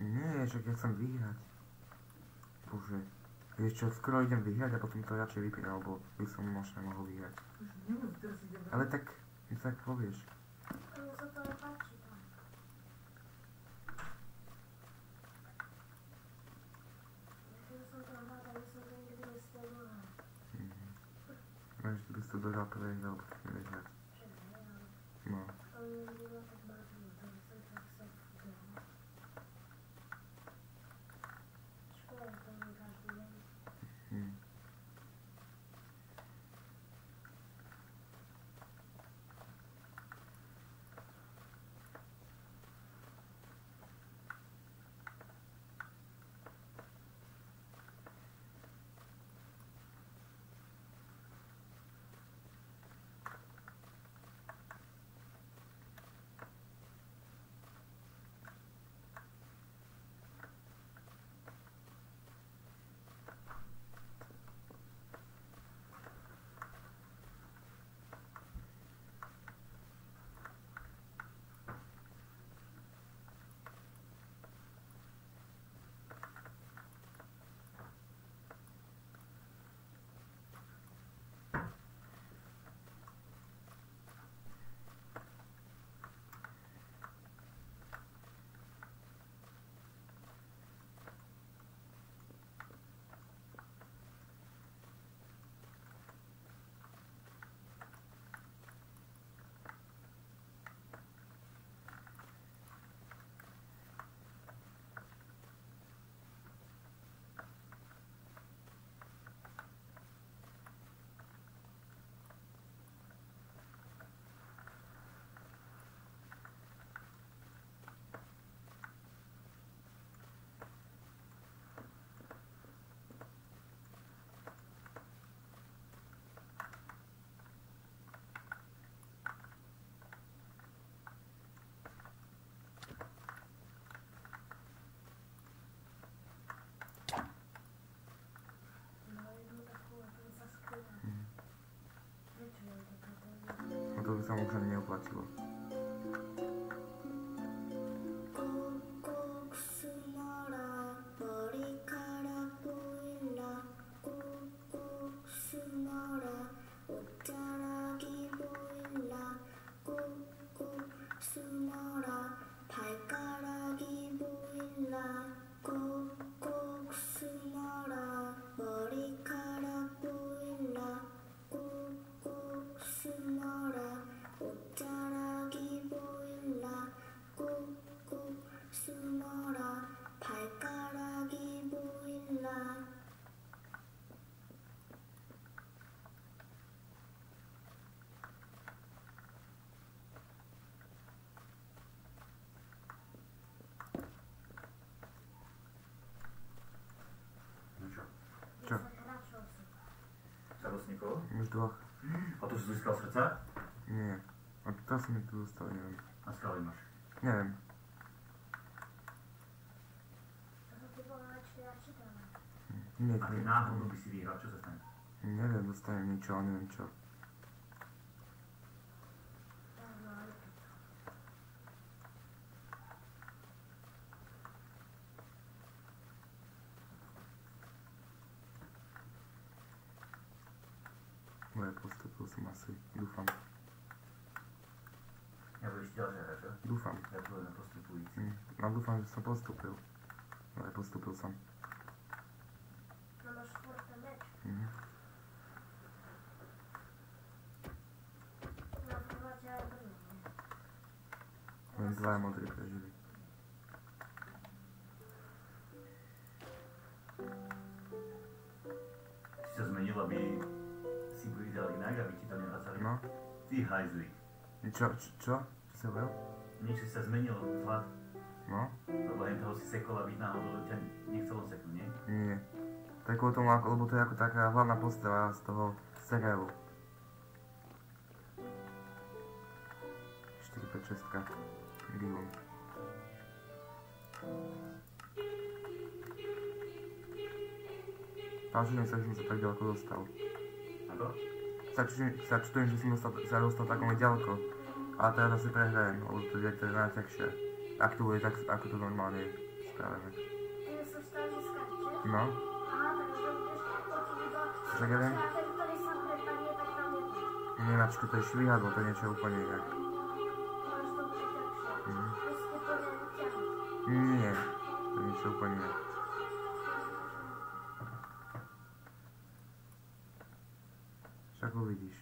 Nie, že keď chcem vyhrať. Bože. Vieš čo, skoro idem vyhrať a potom to radšej vypím, alebo by som možno mohol vyhrať. Ale tak povieš. Mne sa to nepáči tam. Ja som to hľadal, aby som to nikdy nesledoval. Máš, ty by si to dohral prvej hre, alebo tak nevieš hrať. No. To mi nebolo tak bavilo, to by som tak sa vdel. Škoda, to mi každý deň. sa mu už ani neoplatilo. Čo? Sa roznikol? Už dvoch. A to si získal srdca? Nie. A to sa mi tu dostalo, neviem. A skály máš. Neviem. Nie, A keď náhodou by si vyhral, čo sa stane? neviem, dostanem niečo, ale neviem čo. Ale postupil som asi, dúfam. Ja budeš ďalšia hra, čo? Dúfam. Gratulujeme postupujúci. No dúfam, že som postupil. Ale postupil som. No máš štvrtý meč. Mhm. Na prváte aj Brno, nie? Len dvaja modrí prežili. Si sa zmenil, aby si povedal inak, aby ti to nevracali? No. Ty hajzli. Čo? Čo si hovoril? Nič si sa zmenil vzhľad, No? lebo len toho si sekol, aby náhodou ťa nechcelo seknúť, nie? Nie. To je kvôli tomu, lebo to je ako taká hlavná postava z toho seriálu. 4-5-6. Gion. Páčujem sa, že som sa tak ďaleko dostal. Ako? Sa čutujem, že som sa dostal tak veľmi ďaleko. Ale teraz asi prehrajem, lebo to je najťažšie. Ak to bude tak, ako to normálne je spravené. Ty myslíš tam získať, že? No, Aha, takže budeš toľko iba... Však ja viem. A ten, ktorý sa prepadne, tak tam nepôjde. nenačko, to je švihadlo, to je niečo úplne iné. Máš to bude ťažšie. Mhm. Musíte to nevyťahnuť. Nie, to je niečo úplne iné. Však uvidíš.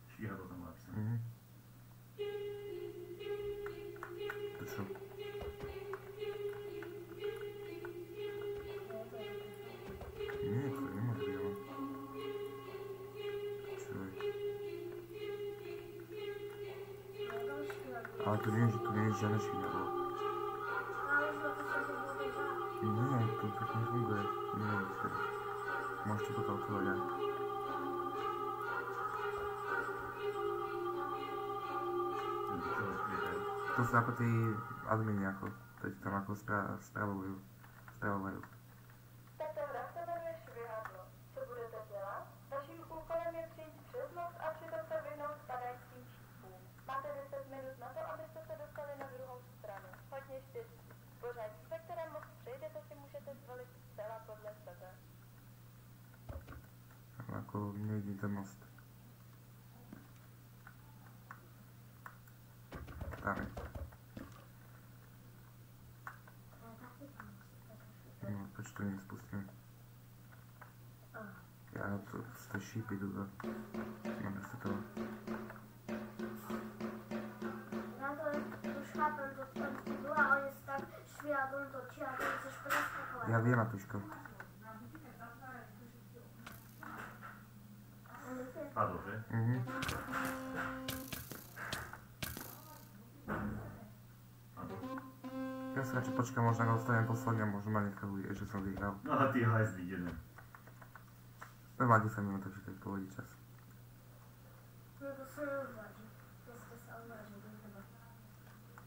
Švihadlo tam bolo napísané. Mhm. To čo? Nie, to nemá chvíľa. Čo je? Ale to nie je žiadne švihadlo. Ale už to sa to bude dať. Nie, to tak nefunguje. Neviem, čo je. Môžete to kalkulovať aj. To sú ako tí admini, ako, to ti tam ako spravovajú. Tato hra se jmenuje Švihadlo. Co budete dělat? Vaším úkolem je přijít přes noc a přitom se vyhnout padajícím šípům. Máte 10 minut na to, abyste se dostali na druhou stranu. Hodně štěstí. Pořadí, ve kterém most přejdete, si můžete zvolit zcela podle sebe. Ako nevidím ten most. Tam je. No, prečo to nespustím? Ja to z tej šípy tu do... Máme sa to... Ja to už chápem, to tam tu a oni sa tak švihadlom točia a ty chceš preskakovať. Ja viem, Matuško. Padlo, že? Mhm. Padlo. Ja sa radšej počkám, možno ak ostanem posledný a možno ma nechaluje, že som vyhral. No a ty hajzli, jeden. Má 10 minút, takže to je v pohode čas. No to sa neodváži. Dneska sa odváži do teba.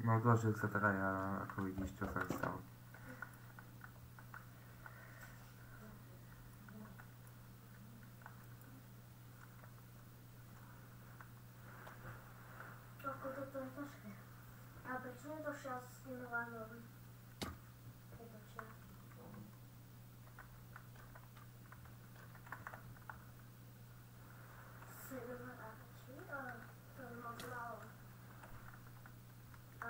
No odvážil sa teda ja, ako vidíš, čo sa stalo. čas s tým Milanom. Je to čas. Sedem hráči, ale to je moc málo. A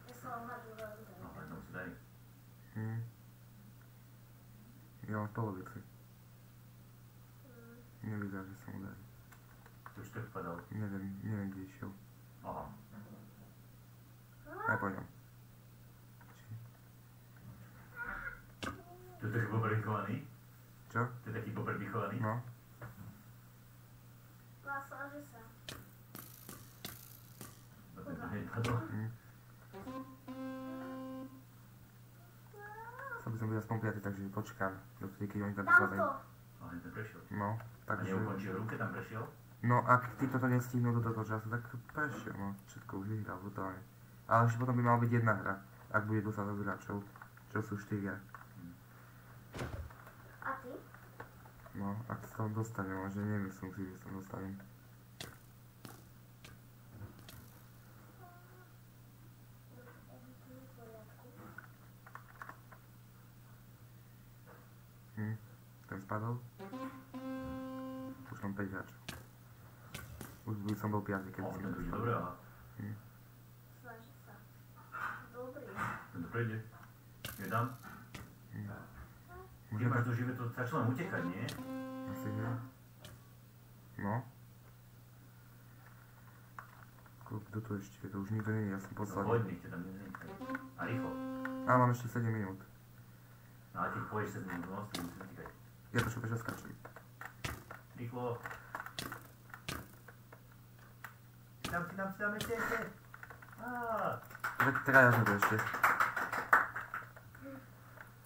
ja sa ohľadil veľmi No, dobre. jednou si daj. Ja mám v polovici. Nevyzerá, že som udarí. Ty už tak padal. Neviem, kde išiel. Aha. Aj po ňom. Tu je taký bober vychovaný? Čo? Tu je taký bober vychovaný? No. Lásaže sa. No ten hneď padol. Chcel by som byť aspoň 5, takže počkám. Dovtedy, keď oni tam Dám vykladajú. to! Ale ten prešiel. No, A takže... neukončil ruke, tam prešiel? No, ak títo to nestihnú do toho času, tak prešiel, no. Všetko už vyhral, totálne. Ale ešte potom by mala byť jedna hra, ak bude dostatok hráčov, čo sú 4. A ty? No, ak sa tam dostanem, ale že nemyslím si, že sa tam dostanem. Ten spadol. Už mám 5 hráčov. Už by som bol 5, keby O, som ten to ide dostal. dobre, aha. Snaží sa. Dobrý. Ten to prejde. Nedám. Keď Môžem máš tak... to živé, to začalo len utekať, nie? Asi nie. No. Kto tu ešte je? To už nikto nie je, ja som No posledný. poď, nech ťa tam nenechaj. A rýchlo. A mám ešte 7 minút. No a keď pôjdeš sa z nimi do musím utekať. Ja to prečo skáčem. Rýchlo. Dám ešte. Á. Tak traja sme to ešte.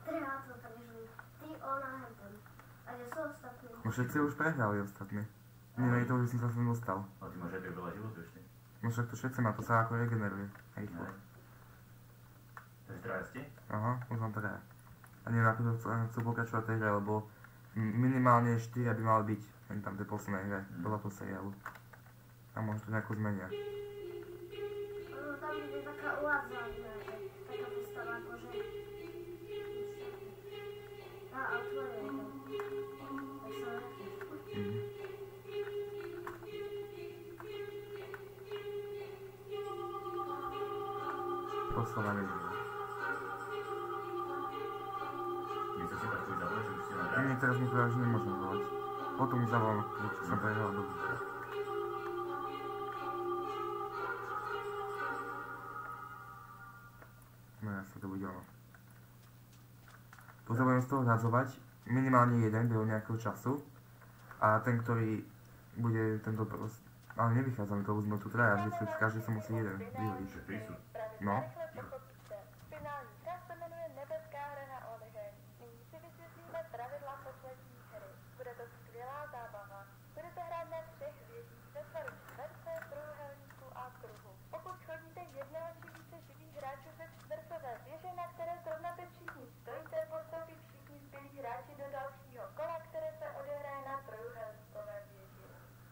Treba to prežili. Ty, ona, henten. A kde sú ostatní? No všetci už prehrali ostatní. Nie, to už som sa sem dostal. Ale ty máš aj tak veľa životu ešte. No však to všetci má, to sa ako regeneruje. Rýchlo. Ne? Takže traja ste? Aha, už mám traja. A neviem, ako to chcú pokračovať tej hre, lebo minimálne 4 by mal byť len tam tej poslednej hre, podľa toho seriálu. A možno to nejako zmenia. Ono tam bude taká uvádzana, taká postava akože... A otvorené to. Tak sa nechce. Posledná videa. Nechceš si tak tvoj zavolať, že už ste na hre? Nie, teraz mi povedal, že nemôžem volať. Potom už zavolám, keď som prehral do videa. No jasne, to bude ono. Potrebujem z toho zhadzovať minimálne jeden behom nejakého času. A ten, ktorý bude tento prost... Ale nevychádza mi to, už sme tu traja, vždycky každý sa musí jeden vyhodiť. Že prísud. No. Finální hra se jmenuje Nebeská hra na oheň. Nyní si vysvětlíme pravidla poslední hry. Bude to skvělá zábava. Budete hrát na 3 věžích ve tvaru čtverce, trojúhelníku a kruhu. Pokud chodíte jednoho či více živých hráčů ze čtvercové věže, na které zrovna teď všichni stojíte, postoupí všichni zbylí hráči do dalšího kola, které se odehraje na trojúhelníkové věži.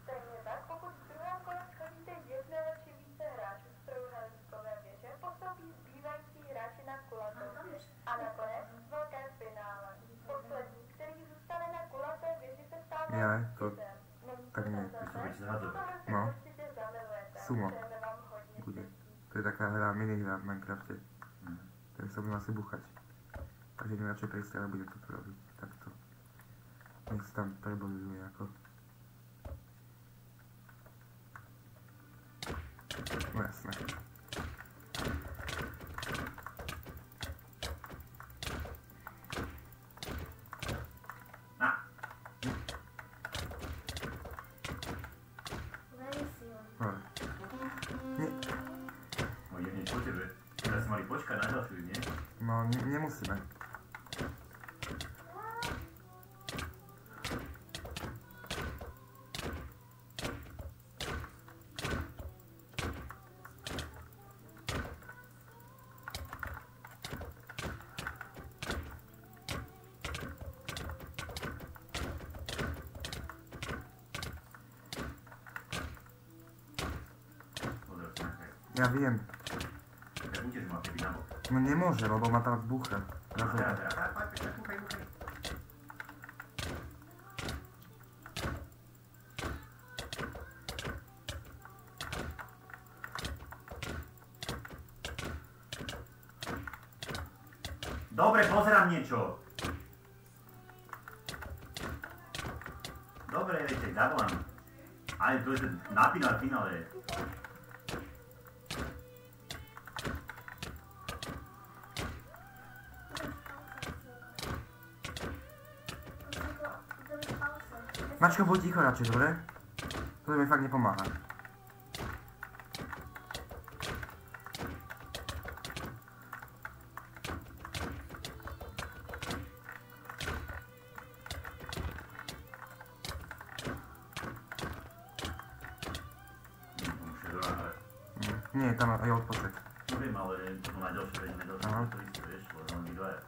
Stejně tak, pokud v druhém kole schodíte jednoho či více hráčů z trojúhelníkové věže, postoupí zbývající hráči na kulatou věž. A nakonec velké finále. Poslední, který zůstane na kulaté věži, se stává Nie, to vítězem. Není tak to nie. zase? To bude zhádzať. Potom se No. určitě zamilujete. Sumo. Přejeme vám hodně bude. štěstí. To je taká hra, minihra v Minecrafte. Mhm. Tak sa budem asi buchať. Takže idem radšej prejsť, ale budem toto robiť. Takto. Nech sa tam prebojujú nejako. No jasné. Á. Very silný. Dobre. Nie, No ide hneď po tebe. Teraz si mali počkať na ďalšiu, nie? no nemusíme. Pozdrav sa. Ja viem. tiež mal keby na bok. No nemôže, lebo ma tam búcha. Poď, búchaj. Dobre, pozerám niečo. Dobre, viete, zavolám. Ale to je ten napínal finále. Mačko, buď ticho radšej, dobre? To mi fakt nepomáha. Nie, tam je odpočet. No viem, ale to má ďalšie, to isté, vieš, lebo len dvaja.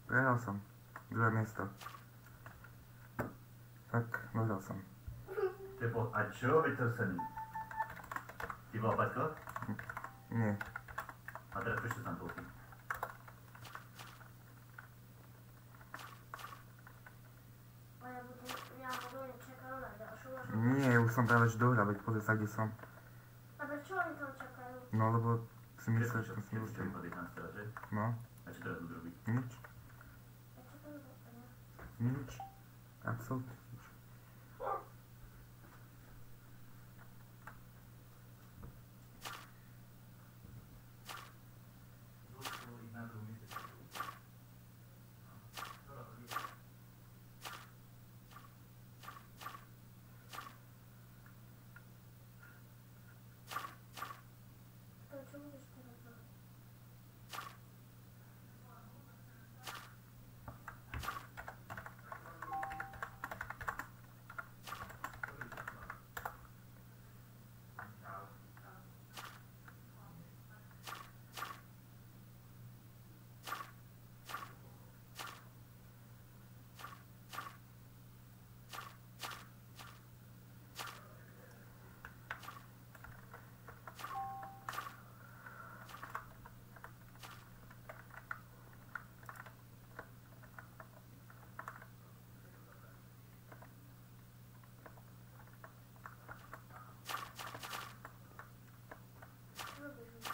Prehral som. Druhé miesto. Tak, dohral som. A čo? Veď to sem... Ty bola Paťko? Nie. A teraz prečo tam toľky? Nie, už som práve že dohral, veď pozri sa, kde som. A prečo oni tam čakajú? No, lebo si myslíš, že som si myslel. No. A čo teraz budú robiť? Nič. Nič. Absolutne nič.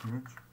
Nič.